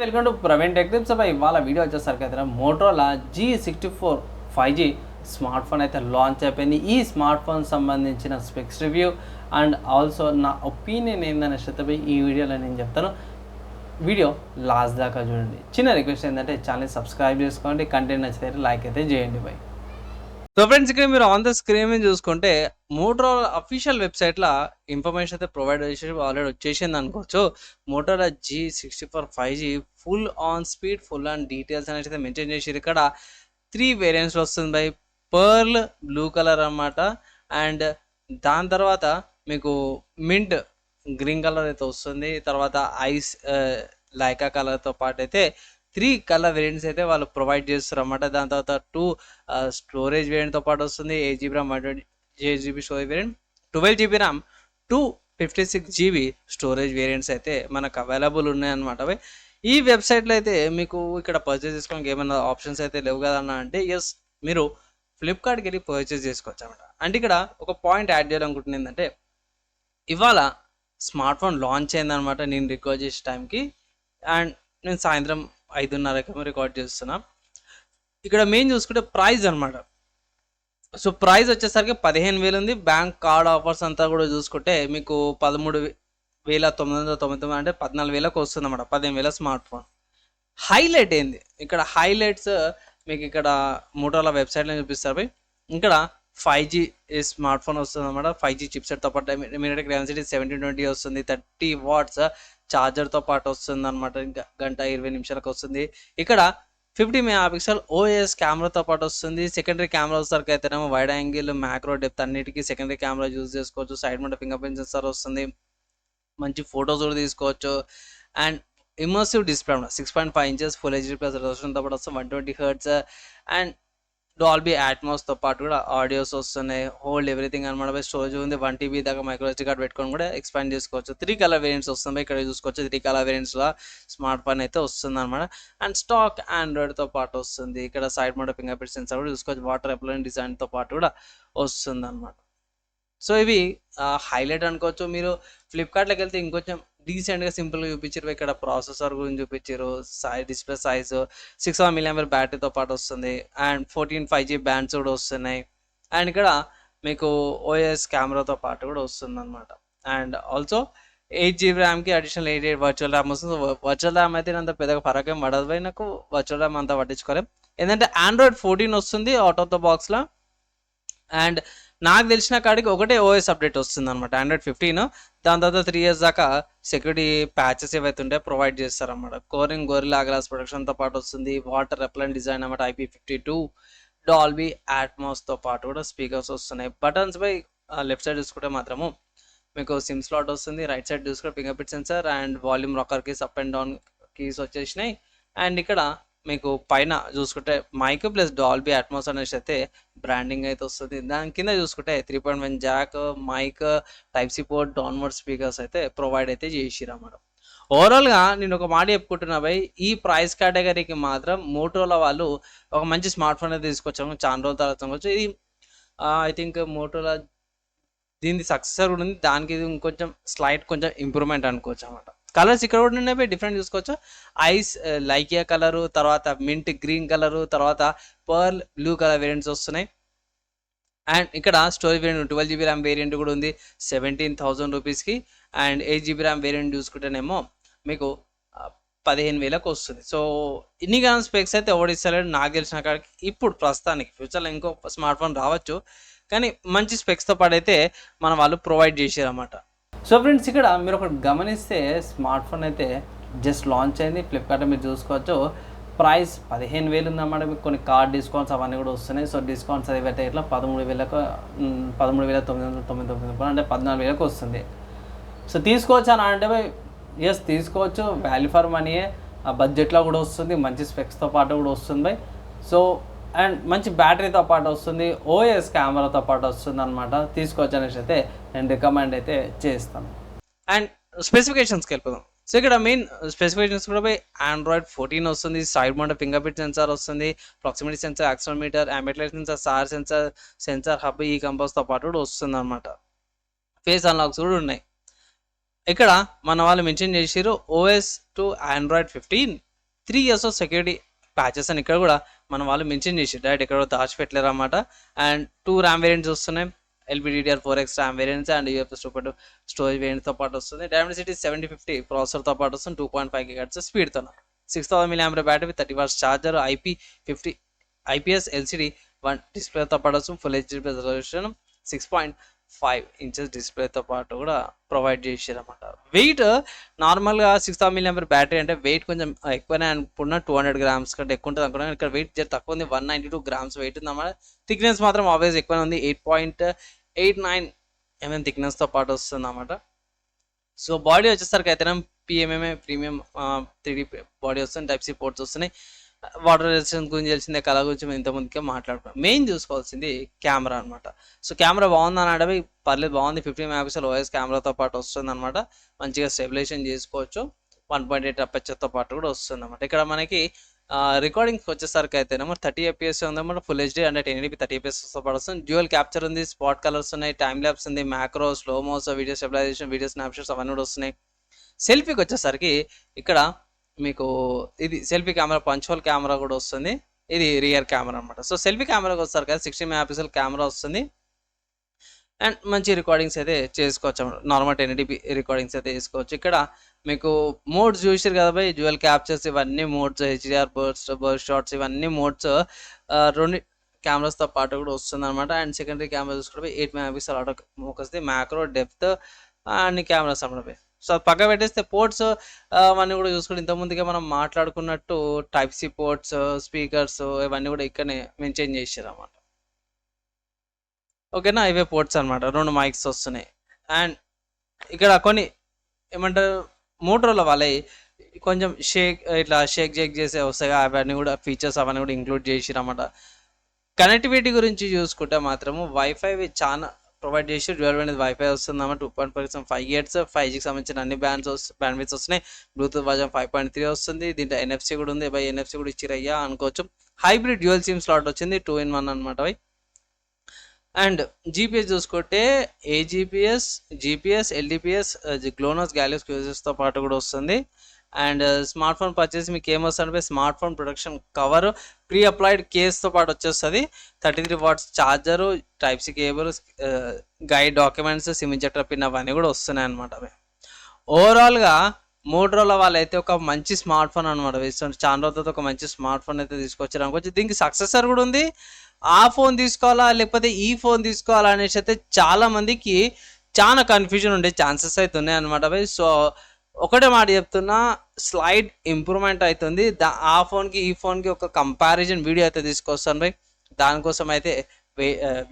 Welcome to Praveen tech tips. ఇవాళ video వచ్చేసరికి అయితే మోటోలా G64 5G స్మార్ట్ ఫోన్ అయితే లాంచ్ అయిపోయింది. ఈ స్మార్ట్ ఫోన్ సంబంధించిన స్పెక్స్ రివ్యూ అండ్ ఆల్సో నా ఒపీనియన్ ఏందనేసి అయితే ఈ వీడియోలో నేను చెప్తాను. వీడియో లాస్ట్ దాకా చూడండి. చిన్న రిక్వెస్ట్ ఏంటంటే ఛానల్ సబ్స్క్రైబ్ చేసుకోండి, కంటెంట్ నచ్చితే లైక్ అయితే చేయండి బై. సో ఫ్రెండ్స్, ఇక్కడ మీరు ఆన్ ద స్క్రీన్ మీద చూసుకుంటే మోటోరోలా అఫీషియల్ వెబ్సైట్లో ఇన్ఫర్మేషన్ అయితే ప్రొవైడ్ చేసి ఆల్రెడీ వచ్చేసింది అనుకోవచ్చు. Motorola G64 5G full on speed, full on details అనేది అయితే మెన్షన్ చేసి ఇక్కడ 3 వేరియంట్స్లో వస్తుంది బై. పర్ల్ బ్లూ కలర్ అన్నమాట, అండ్ దాని తర్వాత మీకు మింట్ గ్రీన్ కలర్ అయితే వస్తుంది. తర్వాత ఐస్ లైకా కలర్తో పాటు అయితే 3 కలర్ వేరియంట్స్ అయితే వాళ్ళు ప్రొవైడ్ చేస్తారు అన్నమాట. దాని తర్వాత 2 స్టోరేజ్ వేరియంట్తో పాటు వస్తుంది. 8GB RAM 128GB storage variant, 12GB RAM 256GB storage variants అయితే మనకు అవైలబుల్ ఉన్నాయన్నమాట. ఈ వెబ్సైట్లో అయితే మీకు ఇక్కడ పర్చేస్ చేసుకోవడానికి ఏమైనా ఆప్షన్స్ అయితే లేవు కదన్నా అంటే ఎస్, మీరు ఫ్లిప్కార్ట్కి వెళ్ళి పర్చేస్ చేసుకోవచ్చు అనమాట. అంటే ఇక్కడ ఒక పాయింట్ యాడ్ చేయాలనుకుంటుంది ఏంటంటే, ఇవాళ స్మార్ట్ ఫోన్ లాంచ్ అయిందనమాట నేను రికార్డ్ చేసే టైంకి, అండ్ నేను సాయంత్రం 5:30కి రికార్డ్ చేస్తున్నా. ఇక్కడ మెయిన్ చూసుకుంటే ప్రైస్ అనమాట. సో ప్రైస్ వచ్చేసరికి 15,000 ఉంది. బ్యాంక్ కార్డ్ ఆఫర్స్ అంతా కూడా చూసుకుంటే మీకు 13,999 అంటే 14,000కి వస్తుంది అన్నమాట. 15,000 స్మార్ట్ ఫోన్. హైలైట్ ఏంది ఇక్కడ, హైలైట్స్ మీకు ఇక్కడ మోటోరోలా వెబ్సైట్లో చూపిస్తారు. ఇక్కడ 5G స్మార్ట్ ఫోన్ వస్తుంది అన్నమాట. 5G చిప్సెట్తో పాటు ఇమీడియట్ గ్రాన్సిటీ 1720 వస్తుంది. 30 వాట్స్ ఛార్జర్తో పాటు వస్తుంది అనమాట. ఇంకా 1:20 నిమిషాలకు వస్తుంది. ఇక్కడ 50 మెగాపిక్సెల్ OIS కెమెరాతో పాటు వస్తుంది. సెకండరీ కెమెరా వచ్చేసరికి అయితేనేమో వైడ్ యాంగిల్, మ్యాక్రో డెప్త్ అన్నిటికీ సెకండరీ కెమెరా యూజ్ చేసుకోవచ్చు. Side mount fingerprint sensor వస్తుంది. మంచి ఫొటోస్ కూడా తీసుకోవచ్చు. అండ్ ఇమర్సివ్ డిస్ప్లే అన్నమాట. 6.5 ఇంచెస్ ఫుల్ HD+ రెజల్యూషన్తో పాటు వస్తుంది. 120 Hz అండ్ డాల్బీ అట్మాస్తో పాటు కూడా ఆడియోస్ వస్తున్నాయి. హోల్డ్ ఎవ్రీథింగ్ అనమాట. స్టోరేజ్ ఉంది 1 TB దాకా. మైక్రో SD కార్డ్ పెట్టుకొని కూడా ఎక్స్పాండ్ చేసుకోవచ్చు. 3 కలర్ వేరియంట్స్ వస్తుంది. ఇక్కడ చూసుకోవచ్చు 3 కలర్ వేరియంట్స్లో స్మార్ట్ ఫోన్ అయితే వస్తుంది అనమాట. అండ్ స్టాక్ ఆండ్రాయిడ్తో పాటు వస్తుంది. ఇక్కడ side mount fingerprint censor కూడా చూసుకోవచ్చు. వాటర్ రెపెలెంట్ డిజైన్తో పాటు కూడా వస్తుంది అనమాట. సో ఇవి హైలైట్ అనుకోవచ్చు. మీరు ఫ్లిప్కార్ట్లోకి వెళ్తే ఇంకొంచెం డీసెంట్గా సింపుల్గా చూపించారు. ఇక్కడ ప్రాసెసర్ గురించి చూపించారు. డిస్ప్లే సైజు 6 mAh బ్యాటరీతో పాటు వస్తుంది. అండ్ 14 5G బ్యాండ్స్ కూడా వస్తున్నాయి. అండ్ ఇక్కడ మీకు OIS కెమెరాతో పాటు కూడా వస్తుంది అనమాట. అండ్ ఆల్సో 8GB ర్యామ్కి అడిషనల్ 88 వర్చువల్ ర్యామ్ వస్తుంది. వర్చువల్ ర్యామ్ అయితే అంత పెద్దగా ఫరకేం పడదు పోయి, నాకు వర్చువల్ ర్యామ్ అంతా పట్టించుకోలేం. ఏంటంటే Android 14 వస్తుంది అవుట్ ఆఫ్ ద బాక్స్లో. అండ్ నాకు తెలిసిన కాడికి ఒకటే OS అప్డేట్ వస్తుంది అనమాట, Android 15. దాని తర్వాత 3 years దాకా సెక్యూరిటీ ప్యాచెస్ ఏవైతే ఉంటాయో ప్రొవైడ్ చేస్తారన్నమాట. కోరింగ్ గొరిల్లా గ్లాస్ ప్రొడక్షన్తో పాటు వస్తుంది. వాటర్ రెపెలెంట్ డిజైన్ అనమాట. IP52 డాల్బీ అట్మాస్తో పాటు కూడా స్పీకర్స్ వస్తున్నాయి. బటన్స్ పై లెఫ్ట్ సైడ్ చూసుకుంటే మాత్రము మీకు సిమ్ స్లాట్ వస్తుంది. రైట్ సైడ్ చూసుకుంటే finger print censor and volume rocker keys, up and down keys వచ్చేసినాయి. అండ్ ఇక్కడ మీకు పైన చూసుకుంటే మైక్ ప్లస్ డాల్బీ అట్మాస్ అనేసి అయితే బ్రాండింగ్ అయితే వస్తుంది. దాని కింద చూసుకుంటే 3.1 జాక్, మైక్, టైప్-C పోర్ట్, డౌన్వర్డ్ స్పీకర్స్ అయితే ప్రొవైడ్ అయితే చేసిరు అన్నమాట. ఓవరాల్గా నేను ఒక మాట చెప్పుకుంటున్నా బై, ఈ ప్రైస్ కేటగిరీకి మాత్రం మోటోరోలా వాళ్ళు ఒక మంచి స్మార్ట్ ఫోన్ అయితే తీసుకొచ్చాము. చాలా రోజుల తర్వాత ఇది ఐ థింక్ మోటోరోలా దీనికి సక్సెసర్ కూడా ఉంది. దానికి ఇది ఇంకొంచెం కొంచెం ఇంప్రూవ్మెంట్ అనుకోవచ్చు అన్నమాట. కలర్స్ ఇక్కడ కూడా ఉన్నాయి డిఫరెంట్ చూసుకోవచ్చు. ఐస్ లైకియా కలరు, తర్వాత మింట్ గ్రీన్ కలరు, తర్వాత పర్ల్ బ్లూ కలర్ వేరియంట్స్ వస్తున్నాయి. అండ్ ఇక్కడ storage variant 12GB RAM variant కూడా ఉంది 17,000 రూపీస్కి. అండ్ 8GB ర్యామ్ వేరియంట్ చూసుకుంటేనేమో మీకు 15,000కి వస్తుంది. సో ఇన్ని కానీ స్పెక్స్ అయితే ఎవడిస్తలేడు నాకు తెలిసిన కాడికి ఇప్పుడు ప్రస్తుతానికి. ఫ్యూచర్లో ఇంకో స్మార్ట్ ఫోన్ రావచ్చు, కానీ మంచి స్పెక్స్తో పాటు అయితే మన వాళ్ళు ప్రొవైడ్ చేసారన్నమాట. సో ఫ్రెండ్స్, ఇక్కడ మీరు ఒకటి గమనిస్తే స్మార్ట్ ఫోన్ అయితే జస్ట్ లాంచ్ అయింది. ఫ్లిప్కార్ట్లో మీరు చూసుకోవచ్చు. ప్రైస్ 15,000 ఉందన్నమాట. మీకు కొన్ని కార్డ్ డిస్కౌంట్స్ అవన్నీ కూడా వస్తున్నాయి. సో డిస్కౌంట్స్ అది అయితే ఇట్లా 13,999 అంటే 14,000కి వస్తుంది. సో తీసుకోవచ్చు అని అంటే ఎస్ తీసుకోవచ్చు. వాల్యూ ఫర్ మనీయే. ఆ బడ్జెట్లో కూడా వస్తుంది, మంచి స్పెక్స్తో పాటు కూడా వస్తుంది బై. సో అండ్ మంచి బ్యాటరీతో పాటు వస్తుంది. OIS కెమెరాతో పాటు వస్తుంది అనమాట. తీసుకోవచ్చు అనేసి అయితే నేను రికమెండ్ అయితే చేస్తాను. అండ్ స్పెసిఫికేషన్స్కి వెళ్ళిపోదాం. సో ఇక్కడ మెయిన్ స్పెసిఫికేషన్స్ కూడా పోయి Android 14 వస్తుంది. Side mount fingerprint sensor వస్తుంది. Proximity sensor, accelerometer, ambient light sensor, SAR sensor hub, ఈ కంపాస్తో పాటు కూడా వస్తుంది అనమాట. ఫేస్ అన్లాక్స్ కూడా ఉన్నాయి. ఇక్కడ మన వాళ్ళు మెన్షన్ చేసిరు OS to Android 15 3 years of security patches అని ఇక్కడ కూడా మన వాళ్ళు మెన్షన్ చేసి డైరెక్ట్ ఇక్కడ దాచిపెట్టలేరు అనమాట. అండ్ 2 ర్యామ్ వేరియంట్స్ వస్తున్నాయి, LPDDR4X RAM variants and UFS 2.2 storage వేరియంట్తో పాటు వస్తుంది. డైమెన్సిటీ 7050 ప్రాసెసర్తో పాటు వస్తుంది, 2.5 GHz స్పీడ్తో, 6000 mAh battery with 30 watts charger, IPS LCD 1 డిస్ప్లేతో పాటు వస్తుంది, ఫుల్ HD రెజల్యూషన్, 6.5 inches డిస్ప్లేతో పాటు కూడా ప్రొవైడ్ చేసారన్నమాట. వెయిట్ నార్మల్గా 6000 mAh బ్యాటరీ అంటే వెయిట్ కొంచెం ఎక్కువనే అనుకున్న, 200 grams కంటే ఎక్కువ ఉంటుంది అనుకున్నాను. ఇక్కడ వెయిట్ తక్కువ ఉంది, 192 grams వెయిట్ ఉంది అన్నమాట. థిక్నెస్ మాత్రం ఆబ్వియస్ ఎక్కువనే ఉంది, 8.89 mm థిక్నెస్తో పాటు వస్తుంది అన్నమాట. సో బాడీ వచ్చేసరికి అయితే PMMA ప్రీమియం 3D బాడీ వస్తుంది, Type-C పోర్ట్స్ వస్తున్నాయి. వాటర్ రెసిస్టెన్స్ గురించి తెలిసిందే, కలర్ గురించి మేము ఇంతకుముందుకే మాట్లాడుకున్నాం. మెయిన్ చూసుకోవాల్సింది కెమెరా అనమాట. సో కెమెరా బాగుందని అడవి పర్లేదు, బాగుంది. 50 MP OIS కెమెరాతో పాటు వస్తుంది అనమాట. మంచిగా స్టెబిలైజేషన్ చేసుకోవచ్చు, 1.8 అపర్చర్తో పాటు కూడా వస్తుంది అనమాట. ఇక్కడ మనకి రికార్డింగ్కి వచ్చేసరికి అయితేనేమో 30 fps ఉందన్నమాట, ఫుల్ HD అంటే 1080p 30 fps పాటు వస్తుంది. డ్యూయల్ క్యాప్చర్ ఉంది, స్పాట్ కలర్స్ ఉన్నాయి, టైమ్ ల్యాప్స్ ఉంది, macro, slomos, video stabilisation, video snapshots అవన్నీ కూడా వస్తున్నాయి. సెల్ఫీకి వచ్చేసరికి ఇక్కడ మీకు ఇది selfie camera, punch hole camera కూడా వస్తుంది, ఇది రియర్ కెమెరా అనమాట. సో సెల్ఫీ కెమెరాకి వచ్చేసరికి 60 MP కెమెరా వస్తుంది అండ్ మంచి రికార్డింగ్స్ అయితే చేసుకోవచ్చు అన్నమాట. నార్మల్ 1080p రికార్డింగ్స్ అయితే చేసుకోవచ్చు. ఇక్కడ మీకు మోడ్స్ చూసారు కదా బై, డ్యూయల్ క్యాప్చర్స్ ఇవన్నీ మోడ్స్, HDR బర్స్ట్ షాట్స్ ఇవన్నీ మోడ్స్ 2 కెమెరాస్తో పాటు కూడా వస్తుంది అనమాట. అండ్ సెకండరీ కెమెరా చూసుకుంటే 8 MP auto focus, macro, depth అన్ని కెమెరాస్ అన్నమాట. సో పక్క పెట్టేస్తే పోర్ట్స్ అవన్నీ కూడా చూసుకుంటే ఇంతకుముందుగా మనం మాట్లాడుకున్నట్టు Type-C పోర్ట్స్, స్పీకర్స్ ఇవన్నీ కూడా ఇక్కడనే మెన్షన్ చేసారు అన్నమాట. ఓకేనా, ఇవే పోర్ట్స్ అనమాట. 2 మైక్స్ వస్తున్నాయి. అండ్ ఇక్కడ కొన్ని ఏమంటారు మోటరోలా వాళ్ళవి కొంచెం ఇట్లా షేక్ చేసే వస్తాయి, అవన్నీ కూడా ఫీచర్స్ అవన్నీ కూడా ఇంక్లూడ్ చేసిరన్నమాట. కనెక్టివిటీ గురించి చూసుకుంటే మాత్రము వైఫై చాలా ప్రొవైడ్ చేసి, డ్యూయల్ బ్యాండ్ వైఫై వస్తుందన్నమాట. 2.5 GHz 5Gకి సంబంధించిన అన్ని బ్యాండ్విడ్స్ వస్తున్నాయి. బ్లూటూత్ వర్జన్ 5.3 వస్తుంది. దీంట్లో NFC కూడా ఉంది, బై NFC కూడా ఇచ్చిరయ్యా అనుకోవచ్చు. హైబ్రిడ్ డ్యూయల్ సిమ్ స్లాట్ వచ్చింది, 2-in-1 అనమాట బై. అండ్ GPS చూసుకుంటే AGPS, GPS, LTPS, GLONASS, GALIOS క్యూజెస్తో పాటు కూడా వస్తుంది. అండ్ స్మార్ట్ ఫోన్ పర్చేసి మీకు ఏమొస్తుంది, smartphone protection cover, pre applied కేస్తో పాటు వచ్చేస్తుంది, 33 watts charger, Type-C cable, guide documents, SIM injector pin అవన్నీ కూడా వస్తున్నాయి అనమాట. ఓవరాల్గా మోటరోలా వాళ్ళైతే ఒక మంచి స్మార్ట్ ఫోన్ అనమాట. చాలా రోజులతో ఒక మంచి స్మార్ట్ ఫోన్ అయితే తీసుకొచ్చారు అనుకోవచ్చు. దీనికి సక్సెసర్ కూడా ఉంది. ఆ ఫోన్ తీసుకోవాలా లేకపోతే ఈ ఫోన్ తీసుకోవాలా అనేసి అయితే చాలా మందికి చాలా కన్ఫ్యూజన్ ఉండే ఛాన్సెస్ అయితే ఉన్నాయి అనమాట బై. సో ఒకటే మాట చెప్తున్నా, స్లైడ్ ఇంప్రూవ్మెంట్ అవుతుంది. ఆ ఫోన్కి ఈ ఫోన్కి ఒక కంపారిజన్ వీడియో అయితే తీసుకొస్తాను బై. దానికోసం అయితే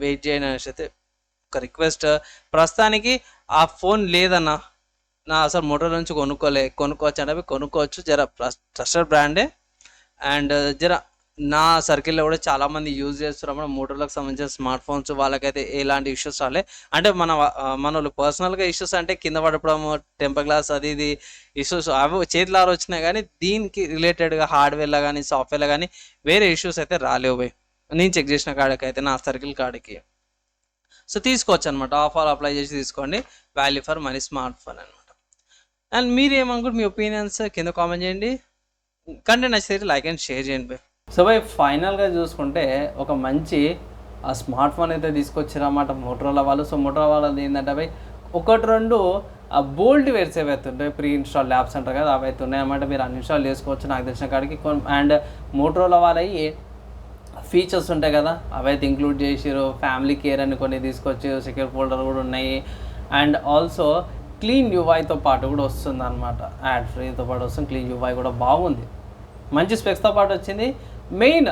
వెయిట్ చేయని అనేసి అయితే ఒక రిక్వెస్ట్. ప్రస్తుతానికి ఆ ఫోన్ లేదన్నా, నా అసలు మోటోలో నుంచి కొనుక్కోవచ్చు అంటే కొనుక్కోవచ్చు, జర ట్రస్టెడ్ బ్రాండే. అండ్ జర నా సర్కిల్లో కూడా చాలామంది యూజ్ చేస్తున్నారు మోటోలకు సంబంధించిన స్మార్ట్ ఫోన్స్. వాళ్ళకైతే ఎలాంటి ఇష్యూస్ రాలే. అంటే మన వాళ్ళు పర్సనల్గా ఇష్యూస్ అంటే కింద పడపడం, టెంపర్ గ్లాస్ అది ఇది ఇష్యూస్ అవి చేతిలారు వచ్చినాయి, కానీ దీనికి రిలేటెడ్గా హార్డ్వేర్లో కానీ సాఫ్ట్వేర్లో కానీ వేరే ఇష్యూస్ అయితే రాలేవు బై, నేను చెక్ చేసిన కాడికి అయితే, నా సర్కిల్ కాడికి. సో తీసుకోవచ్చు అనమాట, ఆఫర్ అప్లై చేసి తీసుకోండి. Value for money smart phone అనమాట. అండ్ మీరు ఏమనుకుంటే మీ ఒపీనియన్స్ కింద కామెంట్ చేయండి. కంటెంట్ నచ్చితే లైక్ అండ్ షేర్ చేయండి బై. సో బై ఫైనల్గా చూసుకుంటే ఒక మంచి స్మార్ట్ ఫోన్ అయితే తీసుకొచ్చారన్నమాట మోటరోలా వాళ్ళు. సో మోటరోలా వాళ్ళది ఏంటంటే బై 1-2 బోల్ట్ వేర్స్ ఏవైతే ఉంటాయి, ప్రీ ఇన్స్టాల్ ల్యాబ్స్ అంటారు కదా, అవి అయితే ఉన్నాయన్నమాట. మీరు అన్ఇన్స్టాల్ చేసుకోవచ్చు నాకు తెలిసిన కాడికి. అండ్ మోటరోలా వాళ్ళవి ఫీచర్స్ ఉంటాయి కదా, అవైతే ఇంక్లూడ్ చేసారు. ఫ్యామిలీ కేర్ అని కొన్ని తీసుకొచ్చి, సెక్యూర్ ఫోల్డర్ కూడా ఉన్నాయి. అండ్ ఆల్సో క్లీన్ యూఐతో పాటు కూడా వస్తుంది అనమాట, యాడ్ ఫ్రీతో పాటు వస్తుంది. క్లీన్ యూఐ కూడా బాగుంది, మంచి స్పెక్స్తో పాటు వచ్చింది. మెయిన్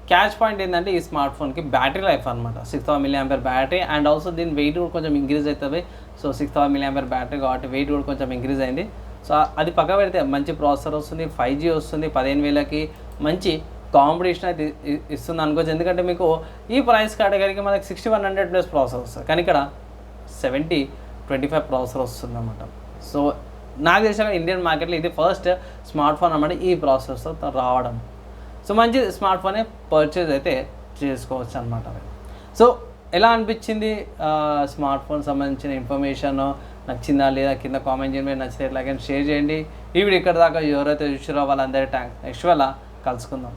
క్యాచ్ పాయింట్ ఏంటంటే ఈ స్మార్ట్ ఫోన్కి బ్యాటరీ లైఫ్ అనమాట, 6000 mAh బ్యాటరీ. అండ్ ఆల్సో దీని వెయిట్ కూడా కొంచెం ఇంక్రీజ్ అవుతుంది. సో 6000 mAh బ్యాటరీ కాబట్టి వెయిట్ కూడా కొంచెం ఇంక్రీజ్ అయింది. సో అది పక్క పెడితే మంచి ప్రాసెసర్ వస్తుంది, 5G వస్తుంది, 15,000కి మంచి కాంపిటీషన్ అయితే ఇస్తుంది అనుకోవచ్చు. ఎందుకంటే మీకు ఈ ప్రైస్ కేటగిరీకి మనకి 6100+ ప్రాసెసర్ వస్తుంది, కానీ ఇక్కడ 7025 ప్రాసెసర్ వస్తుంది అన్నమాట. సో నాకు తెలిసిన ఇండియన్ మార్కెట్లో ఇది ఫస్ట్ స్మార్ట్ ఫోన్ అన్నమాట ఈ ప్రాసెసర్తో రావడం. సో మంచి స్మార్ట్ ఫోనే పర్చేజ్ అయితే చేసుకోవచ్చు అనమాట. సో ఎలా అనిపించింది స్మార్ట్ ఫోన్ సంబంధించిన ఇన్ఫర్మేషన్, నచ్చిందా లేదా కింద కామెంట్ చేయండి. నచ్చితే లైక్ అండ్ షేర్ చేయండి. ఈ వీడియో ఇక్కడ దాకా ఎవరైతే చూసారో వాళ్ళందరి థ్యాంక్స్. నెక్స్ట్ వేళ కలుసుకుందాం.